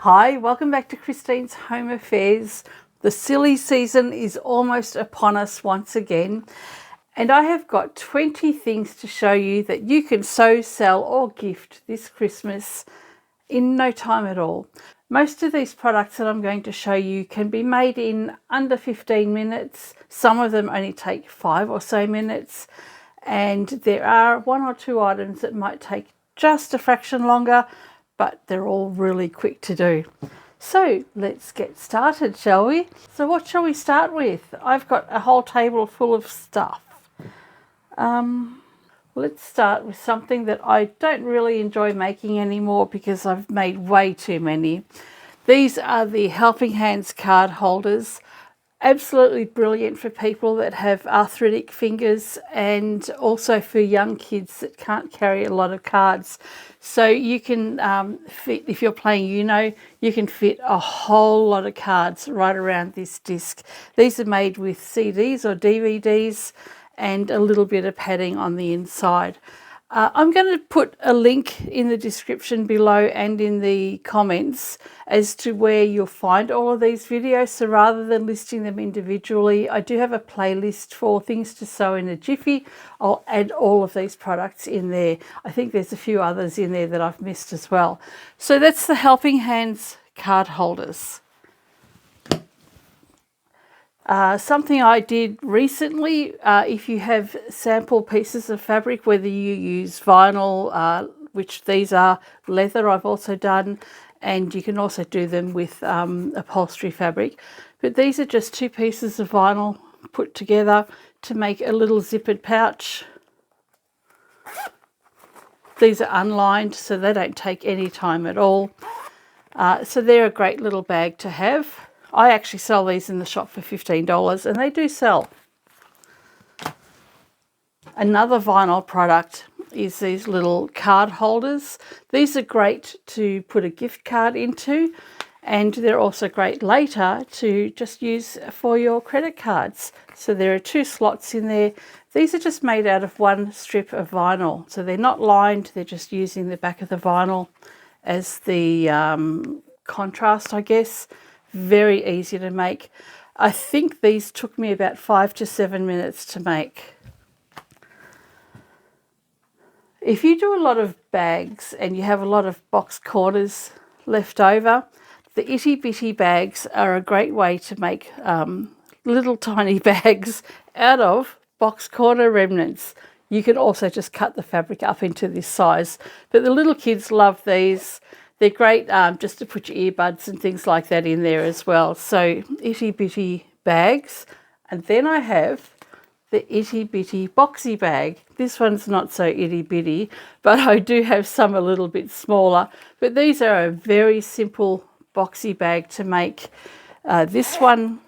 Hi, welcome back to Christine's Home Affairs. The silly season is almost upon us once again, and I have got 20 things to show you that you can sew, sell or gift this Christmas in no time at all. Most of these products that I'm going to show you can be made in under 15 minutes. Some of them only take 5 or so minutes, and there are 1 or 2 items that might take just a fraction longer, but they're all really quick to do. So let's get started, shall we? So what shall we start with? I've got a whole table full of stuff. Let's start with something that I don't really enjoy making anymore because I've made way too many. These are the Helping Hands card holders. Absolutely brilliant for people that have arthritic fingers and also for young kids that can't carry a lot of cards. So you can fit, if you're playing you can fit a whole lot of cards right around this disc. These are made with CDs or DVDs and a little bit of padding on the inside. I'm going to put a link in the description below and in the comments as to where you'll find all of these videos. So rather than listing them individually, I do have a playlist for things to sew in a jiffy. I'll add all of these products in there. I think there's a few others in there that I've missed as well. So that's the Helping Hands card holders. Something I did recently, if you have sample pieces of fabric, whether you use vinyl, which these are, leather I've also done, and you can also do them with upholstery fabric. But these are just 2 pieces of vinyl put together to make a little zippered pouch. These are unlined, so they don't take any time at all. So they're a great little bag to have. I actually sell these in the shop for $15 and they do sell. Another vinyl product is these little card holders. These are great to put a gift card into, and they're also great later to just use for your credit cards. So there are 2 slots in there. These are just made out of 1 strip of vinyl. So they're not lined, they're just using the back of the vinyl as the contrast, I guess. Very easy to make. I think these took me about 5 to 7 minutes to make. If you do a lot of bags and you have a lot of box corners left over, the itty bitty bags are a great way to make little tiny bags out of box corner remnants. You can also just cut the fabric up into this size, but the little kids love these. They're great just to put your earbuds and things like that in there as well. So itty bitty bags. And then I have the itty bitty boxy bag. This one's not so itty bitty, but I do have some a little bit smaller. But these are a very simple boxy bag to make. This one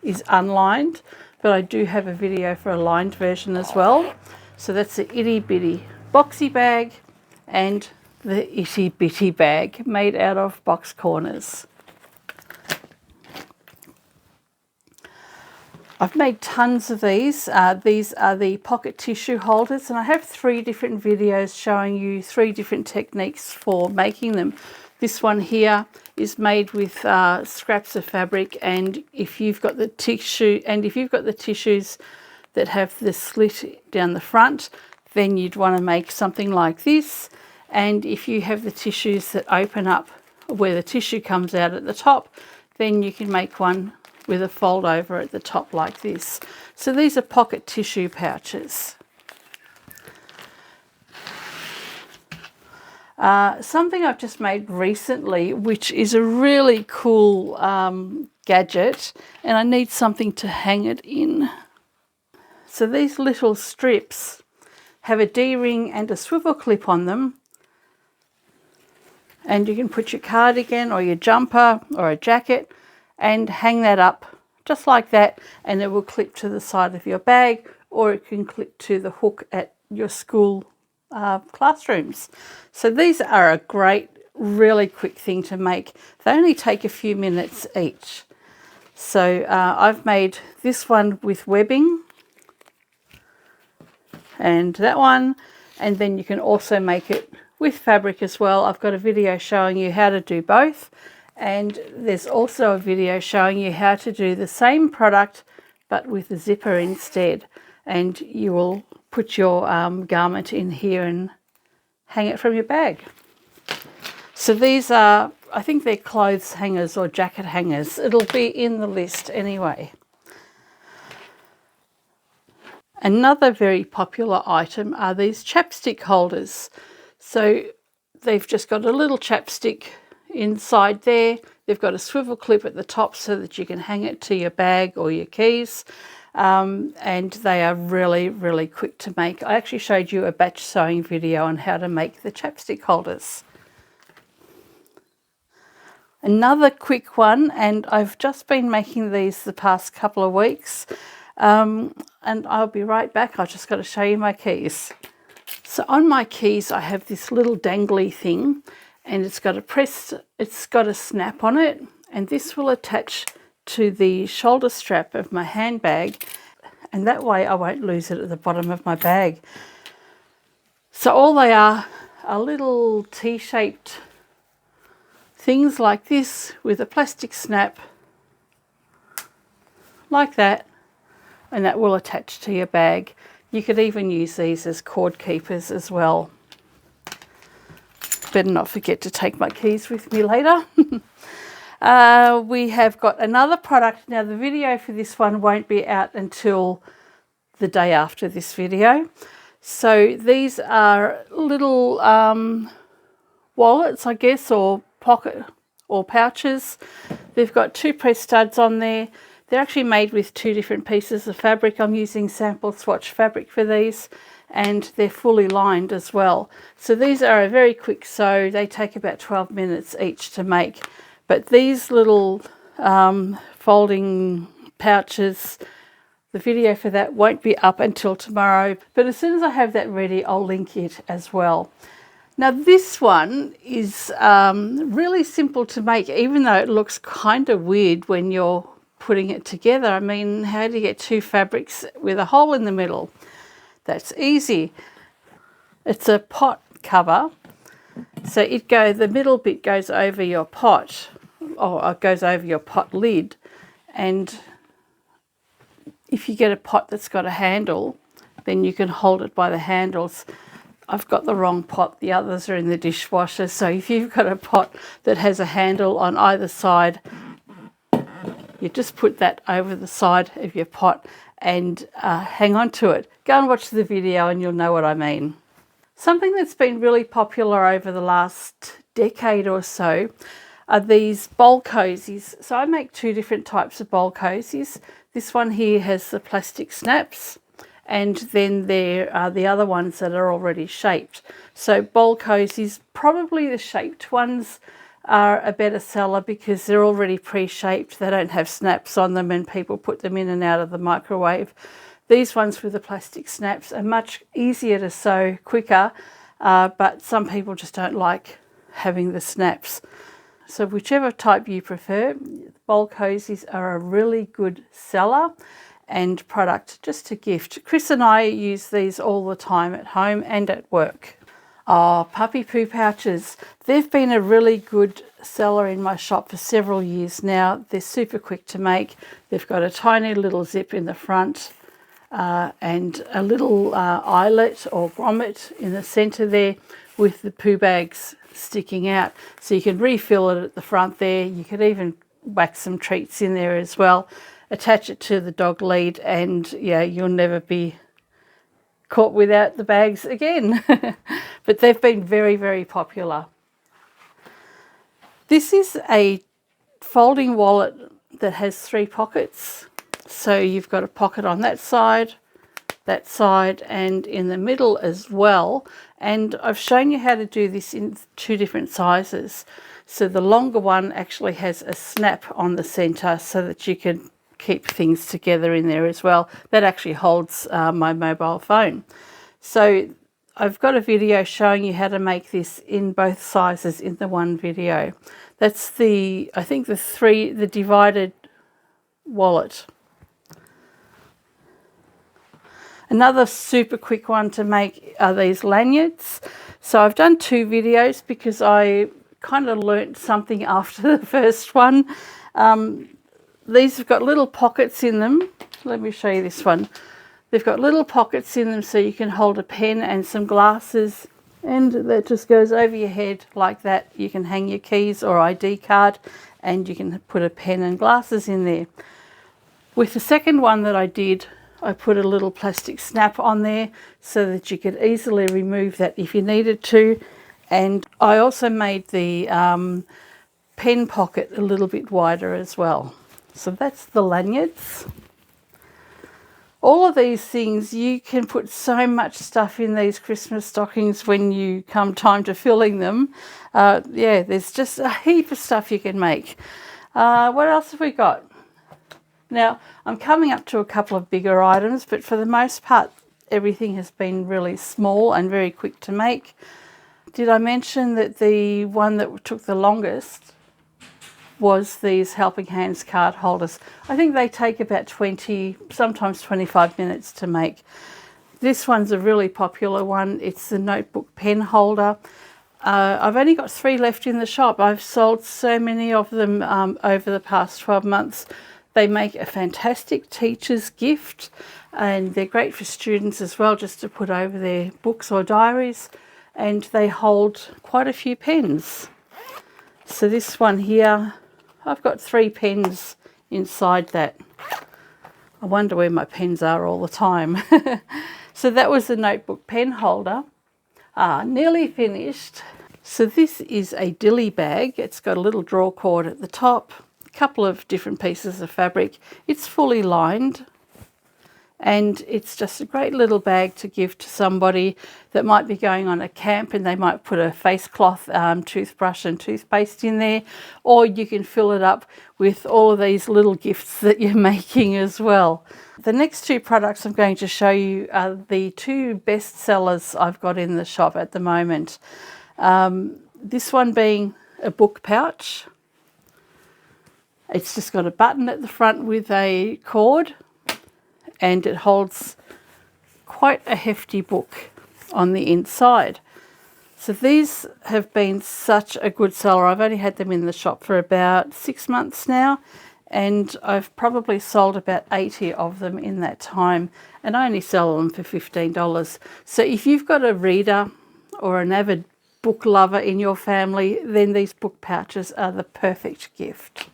is unlined, but I do have a video for a lined version as well. So that's the itty bitty boxy bag and the itty bitty bag made out of box corners. I've made tons of these. These are the pocket tissue holders, and I have 3 different videos showing you 3 different techniques for making them. This one here is made with scraps of fabric, and if you've got the tissue tissues that have the slit down the front, then you'd want to make something like this. And if you have the tissues that open up where the tissue comes out at the top, then you can make one with a fold over at the top like this. So these are pocket tissue pouches. Something I've just made recently, which is a really cool gadget, and I need something to hang it in. So these little strips have a D-ring and a swivel clip on them. And you can put your cardigan or your jumper or a jacket and hang that up just like that, and it will clip to the side of your bag, or it can clip to the hook at your school classrooms. So these are a great, really quick thing to make. They only take a few minutes each. So I've made this one with webbing and that one, and then you can also make it with fabric as well. I've got a video showing you how to do both, and there's also a video showing you how to do the same product but with a zipper instead, and you will put your garment in here and hang it from your bag. So these are, I think they're clothes hangers or jacket hangers. It'll be in the list anyway. Another very popular item are these chapstick holders. So they've just got a little chapstick inside there. They've got a swivel clip at the top so that you can hang it to your bag or your keys. And they are really, really quick to make. I actually showed you a batch sewing video on how to make the chapstick holders. Another quick one, and I've just been making these the past couple of weeks, and I'll be right back. I've just got to show you my keys. So on my keys I have this little dangly thing, and it's got a snap on it, and this will attach to the shoulder strap of my handbag, and that way I won't lose it at the bottom of my bag. So all they are little T-shaped things like this with a plastic snap like that, and that will attach to your bag. You could even use these as cord keepers as well. Better not forget to take my keys with me later. We have got another product. Now the video for this one won't be out until the day after this video. So these are little wallets, I guess, or pocket or pouches. They've got 2 press studs on there. They're actually made with 2 different pieces of fabric. I'm using sample swatch fabric for these, and they're fully lined as well. So these are a very quick sew. They take about 12 minutes each to make. But these little folding pouches, the video for that won't be up until tomorrow. But as soon as I have that ready, I'll link it as well. Now this one is really simple to make, even though it looks kind of weird when you're putting it together. I mean, how do you get 2 fabrics with a hole in the middle? That's easy. It's a pot cover, so the middle bit goes over your pot, or it goes over your pot lid, and if you get a pot that's got a handle, then you can hold it by the handles. I've got the wrong pot, the others are in the dishwasher, so if you've got a pot that has a handle on either side, you just put that over the side of your pot and hang on to it. Go and watch the video and you'll know what I mean. Something that's been really popular over the last decade or so are these bowl cozies. So I make 2 different types of bowl cozies. This one here has the plastic snaps, and then there are the other ones that are already shaped. So bowl cozies, probably the shaped ones are a better seller because they're already pre-shaped. They don't have snaps on them and people put them in and out of the microwave. These ones with the plastic snaps are much easier to sew, quicker, but some people just don't like having the snaps. So whichever type you prefer, bowl cozies are a really good seller and product just to gift. Chris and I use these all the time at home and at work. Oh, puppy poo pouches. They've been a really good seller in my shop for several years now. They're super quick to make. They've got a tiny little zip in the front and a little eyelet or grommet in the centre there with the poo bags sticking out. So you can refill it at the front there. You could even whack some treats in there as well. Attach it to the dog lead, and yeah, you'll never be caught without the bags again. But they've been very, very popular. This is a folding wallet that has 3 pockets. So you've got a pocket on that side, and in the middle as well. And I've shown you how to do this in 2 different sizes. So the longer one actually has a snap on the center so that you can keep things together in there as well. That actually holds my mobile phone. So I've got a video showing you how to make this in both sizes in the one video. That's the divided wallet. Another super quick one to make are these lanyards. So I've done 2 videos because I kind of learnt something after the first one. These have got little pockets in them. Let me show you this one. They've got little pockets in them so you can hold a pen and some glasses, and that just goes over your head like that. You can hang your keys or ID card, and you can put a pen and glasses in there. With the second one that I did, I put a little plastic snap on there so that you could easily remove that if you needed to. And I also made the pen pocket a little bit wider as well. So that's the lanyards. All of these things, you can put so much stuff in these Christmas stockings when you come time to filling them. Yeah, there's just a heap of stuff you can make. What else have we got? Now, I'm coming up to a couple of bigger items, but for the most part, everything has been really small and very quick to make. Did I mention that the one that took the longest was these Helping Hands card holders? I think they take about 20, sometimes 25 minutes to make. This one's a really popular one. It's the notebook pen holder. I've only got 3 left in the shop. I've sold so many of them over the past 12 months. They make a fantastic teacher's gift, and they're great for students as well, just to put over their books or diaries, and they hold quite a few pens. So this one here, I've got 3 pens inside that. I wonder where my pens are all the time. So that was the notebook pen holder. Nearly finished. So this is a dilly bag. It's got a little drawer cord at the top, couple of different pieces of fabric. It's fully lined, and it's just a great little bag to give to somebody that might be going on a camp, and they might put a face cloth, toothbrush and toothpaste in there, or you can fill it up with all of these little gifts that you're making as well. The next 2 products I'm going to show you are the 2 best sellers I've got in the shop at the moment. This one being a book pouch. It's just got a button at the front with a cord, and it holds quite a hefty book on the inside. So these have been such a good seller. I've only had them in the shop for about 6 months now, and I've probably sold about 80 of them in that time, and I only sell them for $15. So if you've got a reader or an avid book lover in your family, then these book pouches are the perfect gift.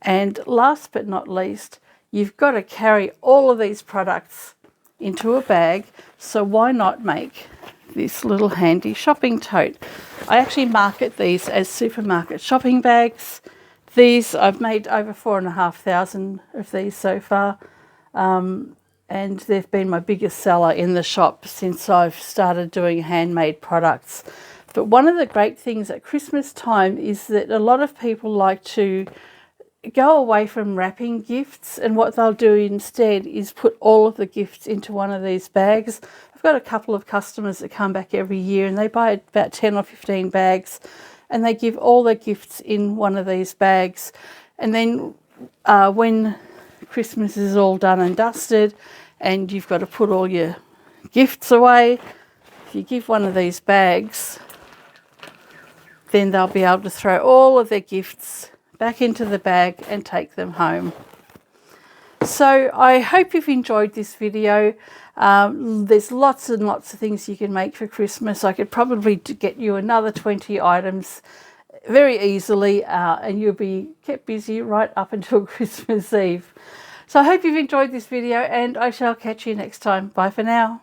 And last but not least, you've got to carry all of these products into a bag, so why not make this little handy shopping tote? I actually market these as supermarket shopping bags. These, I've made over 4,500 of these so far, and they've been my biggest seller in the shop since I've started doing handmade products. But one of the great things at Christmas time is that a lot of people like to go away from wrapping gifts, and what they'll do instead is put all of the gifts into one of these bags. I've got a couple of customers that come back every year, and they buy about 10 or 15 bags, and they give all their gifts in one of these bags. And then when Christmas is all done and dusted and you've got to put all your gifts away, if you give one of these bags, then they'll be able to throw all of their gifts back into the bag and take them home. So I hope you've enjoyed this video. There's lots and lots of things you can make for Christmas. I could probably get you another 20 items very easily, and you'll be kept busy right up until Christmas Eve. So I hope you've enjoyed this video, and I shall catch you next time. Bye for now.